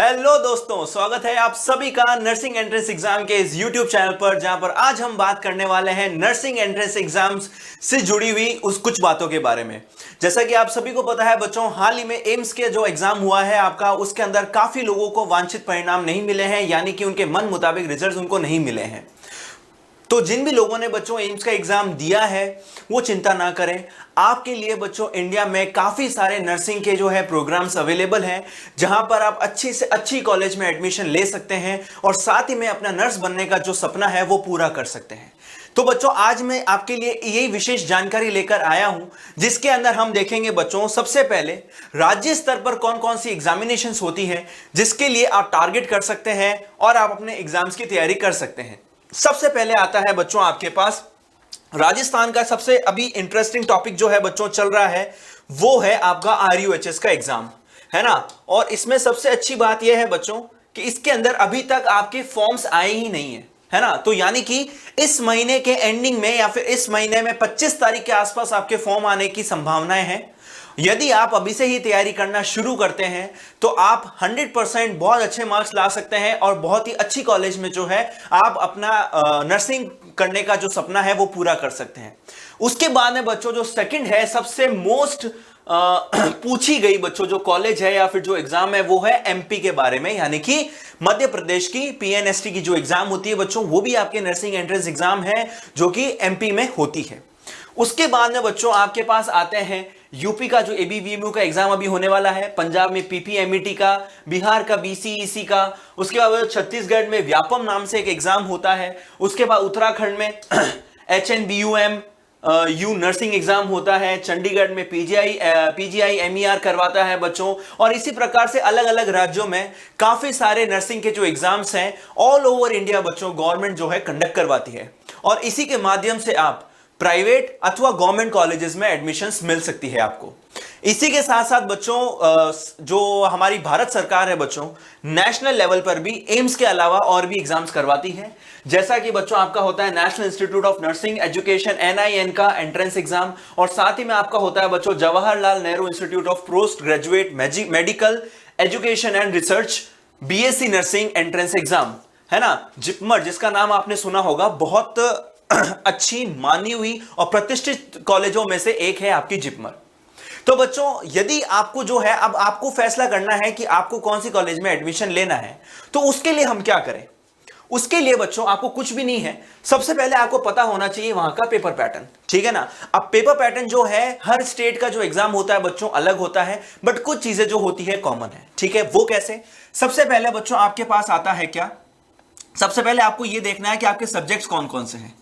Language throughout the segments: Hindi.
हेलो दोस्तों, स्वागत है आप सभी का नर्सिंग एंट्रेंस एग्जाम के इस यूट्यूब चैनल पर, जहां पर आज हम बात करने वाले हैं नर्सिंग एंट्रेंस एग्जाम्स से जुड़ी हुई उस कुछ बातों के बारे में। जैसा कि आप सभी को पता है बच्चों, हाल ही में एम्स के जो एग्जाम हुआ है आपका, उसके अंदर काफी लोगों को वांछित परिणाम नहीं मिले हैं, यानी कि उनके मन मुताबिक रिजल्ट उनको नहीं मिले हैं। तो जिन भी लोगों ने बच्चों एम्स का एग्जाम दिया है वो चिंता ना करें। आपके लिए बच्चों इंडिया में काफी सारे नर्सिंग के जो है प्रोग्राम्स अवेलेबल हैं, जहां पर आप अच्छी से अच्छी कॉलेज में एडमिशन ले सकते हैं और साथ ही में अपना नर्स बनने का जो सपना है वो पूरा कर सकते हैं। तो बच्चों आज मैं आपके लिए यही विशेष जानकारी लेकर आया हूं, जिसके अंदर हम देखेंगे बच्चों सबसे पहले राज्य स्तर पर कौन कौन सी एग्जामिनेशंस होती है जिसके लिए आप टारगेट कर सकते हैं और आप अपने एग्जाम्स की तैयारी कर सकते हैं। सबसे पहले आता है बच्चों आपके पास राजस्थान का सबसे अभी इंटरेस्टिंग टॉपिक जो है बच्चों चल रहा है, वो है आपका RUHS का एग्जाम, है ना। और इसमें सबसे अच्छी बात यह है बच्चों कि इसके अंदर अभी तक आपके फॉर्म्स आए ही नहीं है ना। तो यानी कि इस महीने के एंडिंग में या फिर इस महीने में 25 तारीख के आसपास आपके फॉर्म आने की संभावनाएं हैं। यदि आप अभी से ही तैयारी करना शुरू करते हैं तो आप 100% बहुत अच्छे मार्क्स ला सकते हैं और बहुत ही अच्छी कॉलेज में जो है आप अपना नर्सिंग करने का जो सपना है वो पूरा कर सकते हैं। उसके बाद में बच्चों जो सेकंड है, सबसे मोस्ट पूछी गई बच्चों जो कॉलेज है या फिर जो एग्जाम है, वो है MP के बारे में, यानी कि मध्य प्रदेश की PNST की जो एग्जाम होती है बच्चों, वो भी आपके नर्सिंग एंट्रेंस एग्जाम है जो कि MP में होती है। उसके बाद में बच्चों आपके पास आते हैं यूपी का जो ABVMU का एग्जाम अभी होने वाला है, पंजाब में PPMET का, बिहार का BCEC का, उसके बाद छत्तीसगढ़ में व्यापम नाम से एक एग्जाम होता है, उसके बाद उत्तराखंड में HNBUM यू नर्सिंग एग्जाम होता है, चंडीगढ़ में PGI MER करवाता है बच्चों। और इसी प्रकार से अलग अलग राज्यों में काफी सारे नर्सिंग के जो एग्जाम्स हैं ऑल ओवर इंडिया बच्चों गवर्नमेंट जो है कंडक्ट करवाती है, और इसी के माध्यम से आप प्राइवेट अथवा गवर्नमेंट कॉलेजेस में एडमिशंस मिल सकती है आपको। इसी के साथ साथ बच्चों जो हमारी भारत सरकार है बच्चों, नेशनल लेवल पर भी एम्स के अलावा और भी एग्जाम्स करवाती है। जैसा कि बच्चों आपका होता है national institute of nursing education NIN का एंट्रेंस एग्जाम, और साथ ही में आपका होता है बच्चों Jawaharlal Nehru institute of post graduate medical education and research BSc nursing entrance exam, है ना। जिपमर, जिसका नाम आपने सुना होगा, बहुत अच्छी मानी हुई और प्रतिष्ठित कॉलेजों में से एक है आपकी जिपमर। तो बच्चों यदि आपको जो है अब आपको फैसला करना है कि आपको कौन सी कॉलेज में एडमिशन लेना है, तो उसके लिए हम क्या करें। उसके लिए बच्चों आपको कुछ भी नहीं है, सबसे पहले आपको पता होना चाहिए वहां का पेपर पैटर्न, ठीक है ना। अब पेपर पैटर्न जो है हर स्टेट का जो एग्जाम होता है बच्चों अलग होता है, बट कुछ चीजें जो होती है कॉमन है, ठीक है। वो कैसे? सबसे पहले बच्चों आपके पास आता है क्या, सबसे पहले आपको यह देखना है कि आपके सब्जेक्ट्स कौन कौन से हैं,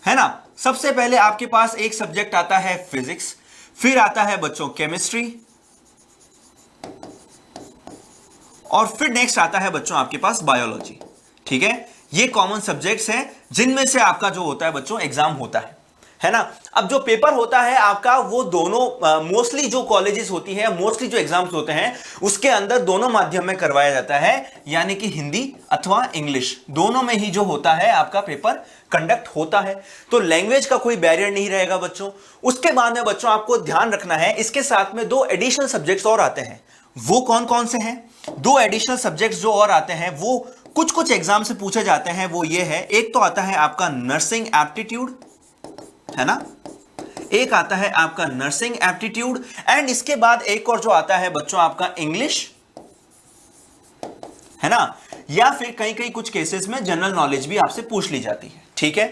है ना। सबसे पहले आपके पास एक सब्जेक्ट आता है फिजिक्स, फिर आता है बच्चों केमिस्ट्री, और फिर नेक्स्ट आता है बच्चों आपके पास बायोलॉजी, ठीक है। ये कॉमन सब्जेक्ट्स हैं जिनमें से आपका जो होता है बच्चों एग्जाम होता है ना। अब जो पेपर होता है आपका वो दोनों मोस्टली जो कॉलेजेस होती है, मोस्टली जो एग्जाम्स होते हैं उसके अंदर दोनों माध्यम में करवाया जाता है, यानी कि हिंदी अथवा इंग्लिश, दोनों में ही जो होता है आपका पेपर कंडक्ट होता है। तो लैंग्वेज का कोई बैरियर नहीं रहेगा बच्चों। उसके बाद में बच्चों आपको ध्यान रखना है, इसके साथ में दो एडिशनल सब्जेक्ट्स और आते हैं। वो कौन कौन से हैं? दो एडिशनल सब्जेक्ट्स जो और आते हैं वो कुछ कुछ एग्जाम से पूछे जाते हैं, वो ये है, एक तो आता है आपका नर्सिंग एप्टीट्यूड, है ना, एक आता है आपका नर्सिंग एप्टीट्यूड, एंड इसके बाद एक और जो आता है बच्चों आपका इंग्लिश, है ना, या फिर कई कई कुछ केसेस में जनरल नॉलेज भी आपसे पूछ ली जाती है, ठीक है।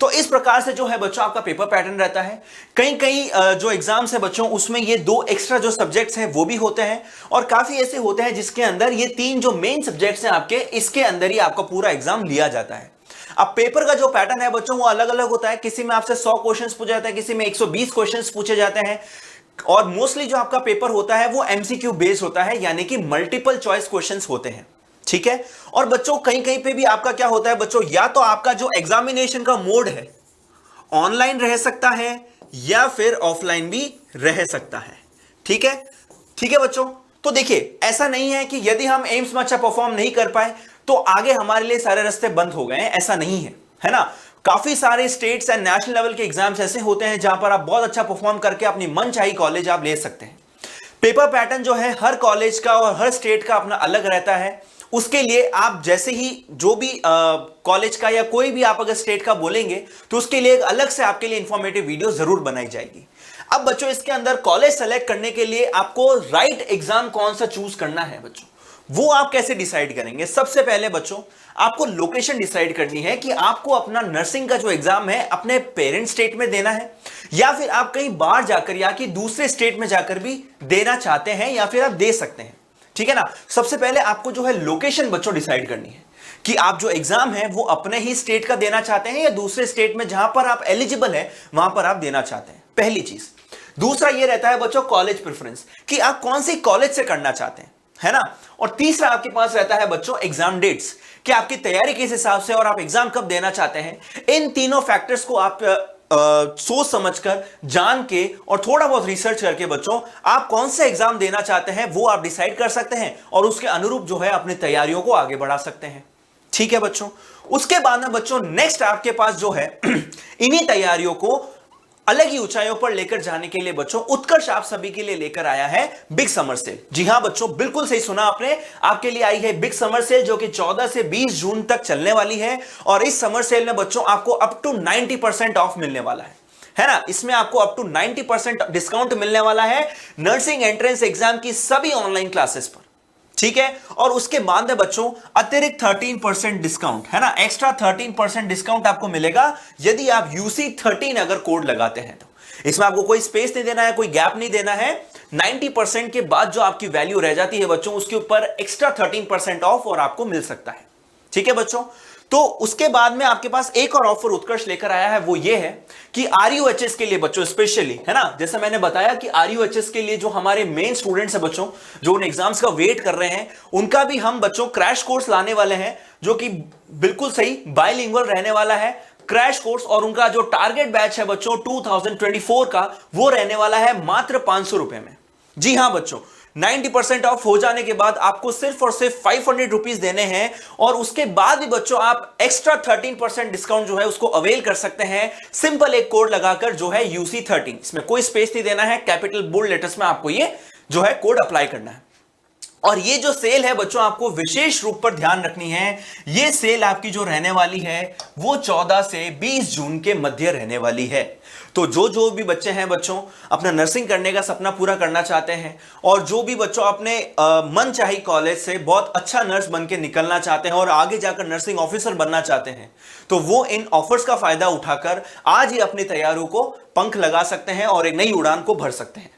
तो इस प्रकार से जो है बच्चों आपका पेपर पैटर्न रहता है। कई कई जो एग्जाम्स है बच्चों उसमें ये दो एक्स्ट्रा जो सब्जेक्ट्स हैं वो भी होते हैं, और काफी ऐसे होते हैं जिसके अंदर ये तीन जो मेन सब्जेक्ट्स हैं आपके, इसके अंदर ही आपका पूरा एग्जाम लिया जाता है। अब पेपर का जो पैटर्न है बच्चों वो अलग अलग होता है, किसी में आपसे 100 क्वेश्चंस पूछे जाते हैं, किसी में 120 क्वेश्चंस पूछे जाते हैं, और मोस्टली जो आपका पेपर होता है वो MCQ बेस्ड होता है, यानी कि मल्टीपल चॉइस क्वेश्चंस होते हैं, ठीक है। और बच्चों कहीं कहीं पे भी आपका क्या होता है बच्चों, या तो आपका जो एग्जामिनेशन का मोड है ऑनलाइन रह सकता है या फिर ऑफलाइन भी रह सकता है, ठीक है, ठीक है बच्चों। तो देखिए ऐसा नहीं है कि यदि हम एम्स में अच्छा परफॉर्म नहीं कर पाए तो आगे हमारे लिए सारे रास्ते बंद हो गए हैं, ऐसा नहीं है ना। काफी सारे स्टेट्स एंड नेशनल लेवल के एग्जाम्स ऐसे होते हैं जहां पर आप बहुत अच्छा परफॉर्म करके अपनी मनचाही कॉलेज आप ले सकते हैं। पेपर पैटर्न जो है हर कॉलेज का और हर स्टेट का अपना अलग रहता है। उसके लिए आप जैसे ही जो भी कॉलेज का या कोई भी आप अगर स्टेट का बोलेंगे तो उसके लिए एक अलग से आपके लिए इंफॉर्मेटिव वीडियो जरूर बनाई जाएगी। अब बच्चों इसके अंदर कॉलेज सेलेक्ट करने के लिए आपको राइट एग्जाम कौन सा चूज करना है बच्चों, वो आप कैसे डिसाइड करेंगे। सबसे पहले बच्चों आपको लोकेशन डिसाइड करनी है कि आपको अपना नर्सिंग का जो एग्जाम है अपने पेरेंट स्टेट में देना है या फिर आप कहीं बाहर जाकर या कि दूसरे स्टेट में जाकर भी देना चाहते हैं या फिर आप दे सकते हैं, ठीक है ना। सबसे पहले आपको जो है लोकेशन बच्चों डिसाइड करनी है कि आप जो एग्जाम है वो अपने ही स्टेट का देना चाहते हैं या दूसरे स्टेट में जहां पर आप एलिजिबल है वहां पर आप देना चाहते हैं, पहली चीज। दूसरा ये रहता है बच्चों कॉलेज प्रेफरेंस, कि आप कौन सी कॉलेज से करना चाहते हैं, है ना। और तीसरा आपके पास रहता है बच्चों एग्जाम डेट्स, कि आपकी तैयारी किस हिसाब से और आप एग्जाम कब देना चाहते हैं। इन तीनों फैक्टर्स को आप सोच समझकर, जान के और थोड़ा बहुत रिसर्च करके बच्चों आप कौन सा एग्जाम देना चाहते हैं वो आप डिसाइड कर सकते हैं और उसके अनुरूप जो है अपनी तैयारियों को आगे बढ़ा सकते हैं, ठीक है बच्चों। उसके बाद में बच्चों नेक्स्ट आपके पास जो है इन्हीं तैयारियों को अलग ही ऊंचाइयों पर लेकर जाने के लिए बच्चों उत्कर्ष आप सभी के लिए लेकर आया है बिग समर सेल। जी हां बच्चों, बिल्कुल सही सुना आपने, आपके लिए आई है बिग समर सेल जो कि 14 से 20 जून तक चलने वाली है। और इस समर सेल में बच्चों आपको अप टू 90% ऑफ मिलने वाला है ना। इसमें आपको अप टू 90% डिस्काउंट मिलने वाला है नर्सिंग एंट्रेंस एग्जाम की सभी ऑनलाइन क्लासेस पर, ठीक है। और उसके बाद में बच्चों अतिरिक्त 13% डिस्काउंट, है ना, एक्स्ट्रा 13% डिस्काउंट आपको मिलेगा यदि आप UC13 अगर कोड लगाते हैं तो। इसमें आपको कोई स्पेस नहीं देना है, कोई गैप नहीं देना है। 90% के बाद जो आपकी वैल्यू रह जाती है बच्चों उसके ऊपर एक्स्ट्रा 13% ऑफ और आपको मिल सकता है, ठीक है बच्चों। तो उसके बाद में आपके पास एक और ऑफर उत्कर्ष लेकर आया है, वो ये है कि RUHS के लिए बच्चों स्पेशली, है ना, जैसे मैंने बताया कि RUHS के लिए जो हमारे मेन स्टूडेंट्स हैं बच्चों जो उन एग्जाम्स का वेट कर रहे हैं उनका भी हम बच्चों क्रैश कोर्स लाने वाले हैं जो कि बिल्कुल सही बाइलिंगुअल रहने वाला है क्रैश कोर्स। और उनका जो टारगेट बैच है बच्चों 2024 का वो रहने वाला है मात्र 500 रुपए में। जी हां बच्चों, 90% ऑफ हो जाने के बाद आपको सिर्फ और सिर्फ 500 रुपीज देने हैं और उसके बाद भी बच्चों आप एक्स्ट्रा 13% डिस्काउंट जो है उसको अवेल कर सकते हैं सिंपल एक कोड लगाकर जो है UC13। इसमें कोई स्पेस नहीं देना है, कैपिटल बोल्ड लेटर्स में आपको ये जो है कोड अप्लाई करना है। और ये जो सेल है बच्चों आपको विशेष रूप पर ध्यान रखनी है, ये सेल आपकी जो रहने वाली है वो 14 से 20 जून के मध्य रहने वाली है। तो जो भी बच्चे हैं बच्चों अपना नर्सिंग करने का सपना पूरा करना चाहते हैं और जो भी बच्चों अपने मनचाही कॉलेज से बहुत अच्छा नर्स बन के निकलना चाहते हैं और आगे जाकर नर्सिंग ऑफिसर बनना चाहते हैं तो वो इन ऑफर्स का फायदा उठाकर आज ही अपनी तैयारियों को पंख लगा सकते हैं और एक नई उड़ान को भर सकते हैं,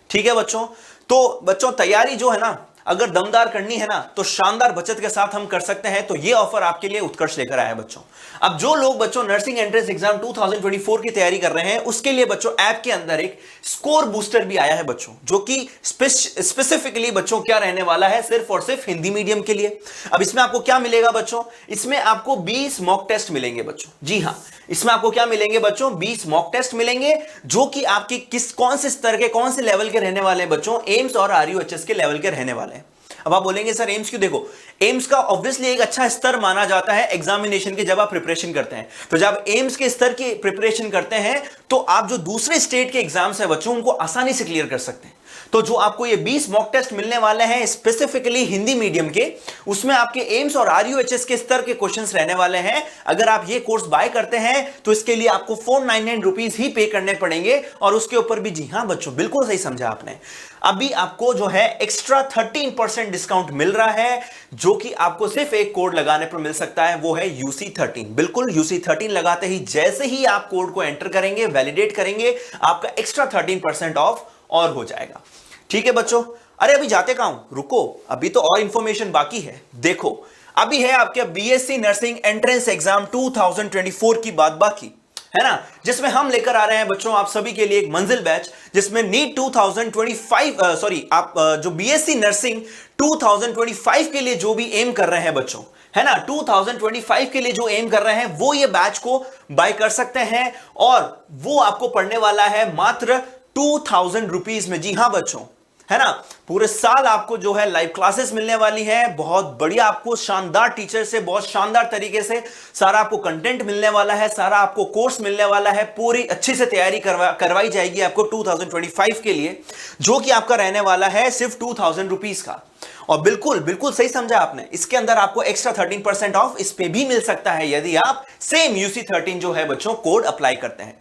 ठीक है बच्चों। तो बच्चों तैयारी जो है ना अगर दमदार करनी है ना तो शानदार बचत के साथ हम कर सकते हैं। तो ये ऑफर आपके लिए उत्कर्ष लेकर आया है बच्चों। अब जो लोग बच्चों नर्सिंग एंट्रेंस एग्जाम 2024 की तैयारी कर रहे हैं उसके लिए बच्चों ऐप के अंदर एक स्कोर बूस्टर भी आया है बच्चों जो कि स्पेसिफिकली बच्चों क्या रहने वाला है सिर्फ और सिर्फ हिंदी मीडियम के लिए। अब इसमें आपको क्या मिलेगा बच्चों, इसमें आपको 20 मॉक टेस्ट मिलेंगे बच्चों। जी हां, इसमें आपको क्या मिलेंगे बच्चों, 20 मॉक टेस्ट मिलेंगे जो कि आपकी कौन से स्तर के कौन से लेवल के रहने वाले हैं बच्चों, एम्स और RUHS के लेवल के रहने वाले हैं। अब आप बोलेंगे सर एम्स क्यों, देखो एम्स का ऑब्वियसली एक अच्छा स्तर माना जाता है एग्जामिनेशन के जब आप प्रिपरेशन करते हैं। तो जब एम्स के स्तर की प्रिपरेशन करते हैं तो आप जो दूसरे स्टेट के एग्जाम्स है बच्चों उनको आसानी से क्लियर कर सकते हैं। तो जो आपको ये 20 मॉक टेस्ट मिलने वाले हैं स्पेसिफिकली हिंदी मीडियम के, उसमें आपके एम्स और RUHS के स्तर के क्वेश्चंस रहने वाले हैं। अगर आप ये कोर्स बाय करते हैं तो इसके लिए आपको 499 रुपीज ही पे करने पड़ेंगे और उसके ऊपर भी, जी हां बच्चों बिल्कुल सही समझा आपने, अभी आपको जो है एक्स्ट्रा 13% डिस्काउंट मिल रहा है जो कि आपको सिर्फ एक कोड लगाने पर मिल सकता है, वो है UC13। बिल्कुल UC13 लगाते ही जैसे ही आप कोड को एंटर करेंगे, वैलिडेट करेंगे, आपका एक्स्ट्रा 13% ऑफ और हो जाएगा, ठीक है बच्चों। अरे अभी जाते कहां हूं, रुको, अभी तो और इंफॉर्मेशन बाकी है। देखो अभी है आपके BSc नर्सिंग एंट्रेंस एग्जाम 2024 की बात बाकी है ना, जिसमें हम लेकर आ रहे हैं बच्चों आप सभी के लिए एक मंजिल बैच जिसमें नीट 2025 आप जो BSc नर्सिंग 2025 के लिए जो भी एम कर रहे हैं बच्चों, है ना, 2025 के लिए जो एम कर रहे हैं वो ये बैच को बाय कर सकते हैं और वो आपको पड़ने वाला है मात्र 2000 रुपीज में। जी हां बच्चों, है ना। पूरे साल आपको जो है लाइव क्लासेस मिलने वाली है, बहुत बढ़िया आपको शानदार टीचर से बहुत शानदार तरीके से सारा आपको कंटेंट मिलने वाला है, सारा आपको कोर्स मिलने वाला है, पूरी अच्छी से तैयारी करवाई जाएगी आपको 2025 के लिए, जो कि आपका रहने वाला है सिर्फ 2000 रुपीज का। और बिल्कुल बिल्कुल सही समझा आपने, इसके अंदर आपको एक्स्ट्रा 13% ऑफ इस पे भी मिल सकता है यदि आप सेम UC13 जो है बच्चों कोड अप्लाई करते हैं।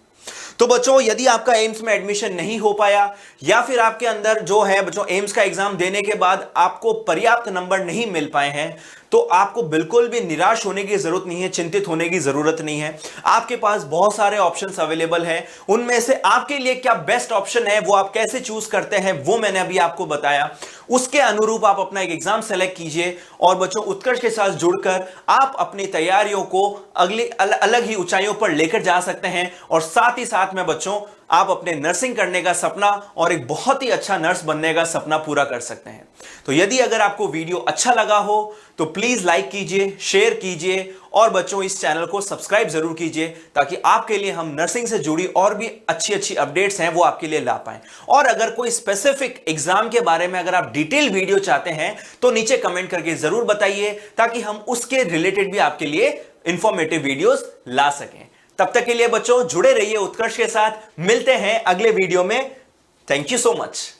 तो बच्चों यदि आपका एम्स में एडमिशन नहीं हो पाया या फिर आपके अंदर जो है बच्चों एम्स का एग्जाम देने के बाद आपको पर्याप्त नंबर नहीं मिल पाए हैं, तो आपको बिल्कुल भी निराश होने की जरूरत नहीं है, चिंतित होने की जरूरत नहीं है। आपके पास बहुत सारे ऑप्शंस अवेलेबल हैं, उनमें से आपके लिए क्या बेस्ट ऑप्शन है वो आप कैसे चूज करते हैं वो मैंने अभी आपको बताया। उसके अनुरूप आप अपना एक एग्जाम सेलेक्ट कीजिए और बच्चों उत्कर्ष के साथ जुड़कर आप अपनी तैयारियों को अगली अलग ही ऊंचाइयों पर लेकर जा सकते हैं। और साथ ही साथ में बच्चों आप अपने नर्सिंग करने का सपना और एक बहुत ही अच्छा नर्स बनने का सपना पूरा कर सकते हैं। तो यदि अगर आपको वीडियो अच्छा लगा हो तो प्लीज लाइक कीजिए, शेयर कीजिए और बच्चों इस चैनल को सब्सक्राइब जरूर कीजिए, ताकि आपके लिए हम नर्सिंग से जुड़ी और भी अच्छी अच्छी अपडेट्स हैं वो आपके लिए ला पाएं। और अगर कोई स्पेसिफिक एग्जाम के बारे में अगर आप डिटेल वीडियो चाहते हैं तो नीचे कमेंट करके जरूर बताइए, ताकि हम उसके रिलेटेड भी आपके लिए इंफॉर्मेटिव वीडियोस ला सकें। तब तक के लिए बच्चों जुड़े रहिए उत्कर्ष के साथ, मिलते हैं अगले वीडियो में। Thank you so much.